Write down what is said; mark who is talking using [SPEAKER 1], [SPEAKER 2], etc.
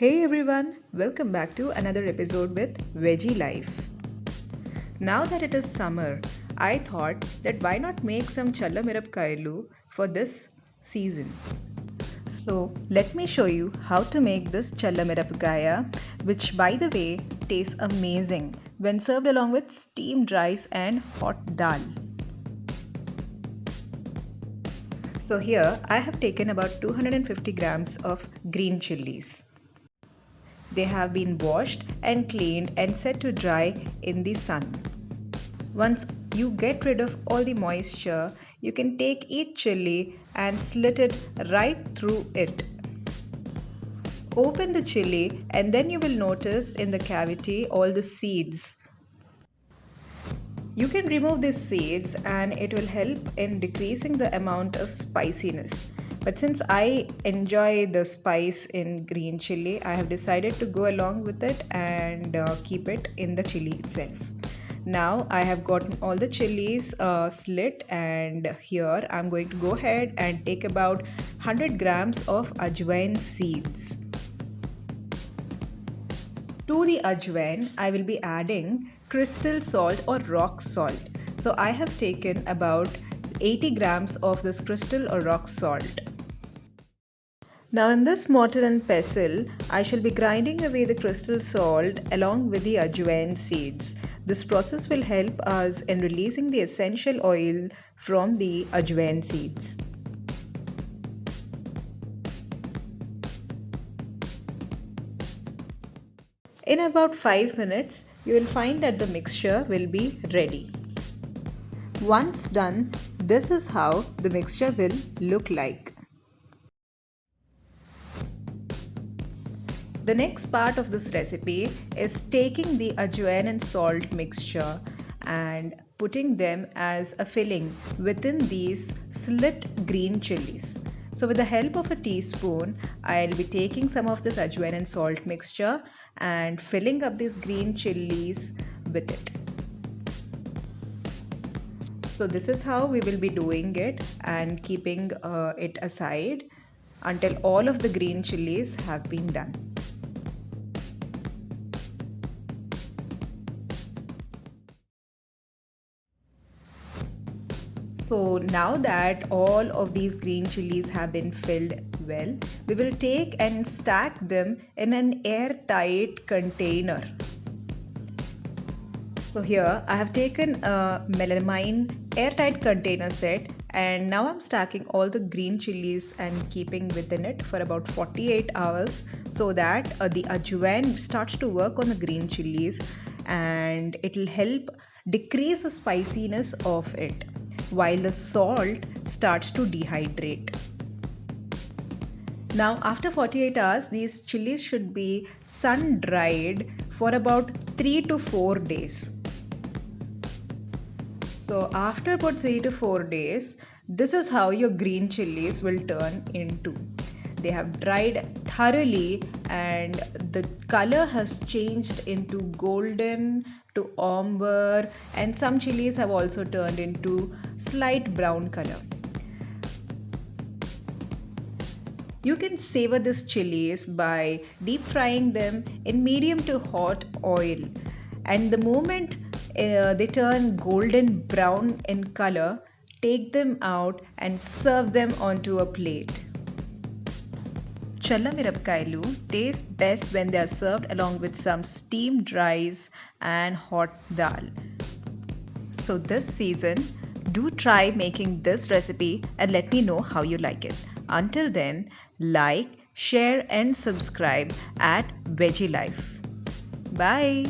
[SPEAKER 1] Hey everyone, welcome back to another episode with Veggie Life. Now that it is summer, I thought that why not make some Challa Mirapakayalu for this season. So let me show you how to make this Challa Mirapakaya, which by the way tastes amazing when served along with steamed rice and hot dal. So here I have taken about 250 grams of green chilies. They have been washed and cleaned and set to dry in the sun. Once you get rid of all the moisture, you can take each chili and slit it right through it. Open the chili and then you will notice in the cavity all the seeds. You can remove these seeds and it will help in decreasing the amount of spiciness. But since I enjoy the spice in green chili, I have decided to go along with it and keep it in the chili itself. Now I have gotten all the chilies slit, and here I'm going to go ahead and take about 100 grams of ajwain seeds. To the ajwain, I will be adding crystal salt or rock salt. So I have taken about 80 grams of this crystal or rock salt. Now in this mortar and pestle, I shall be grinding away the crystal salt along with the ajwain seeds. This process will help us in releasing the essential oil from the ajwain seeds. In about 5 minutes, you will find that the mixture will be ready. Once done, this is how the mixture will look like. The next part of this recipe is taking the ajwain and salt mixture and putting them as a filling within these slit green chilies. So with the help of a teaspoon, I'll be taking some of this ajwain and salt mixture and filling up these green chilies with it. So this is how we will be doing it and keeping it aside until all of the green chilies have been done. So now that all of these green chilies have been filled well, we will take and stack them in an airtight container. So here I have taken a melamine airtight container set, and now I'm stacking all the green chilies and keeping within it for about 48 hours so that the ajwain starts to work on the green chilies and it will help decrease the spiciness of it, while the salt starts to dehydrate. Now after 48 hours, these chilies should be sun dried for about 3 to 4 days. So after about 3 to 4 days, this is how your green chilies will turn into. They have dried thoroughly and the color has changed into golden to amber, and some chilies have also turned into slight brown color. You can savor these chilies by deep frying them in medium to hot oil, and the moment they turn golden brown in color, take them out and serve them onto a plate. Challa Mirapakayalu tastes best when they are served along with some steamed rice and hot dal. So this season, do try making this recipe and let me know how you like it. Until then, like, share and subscribe at Veggie Life. Bye.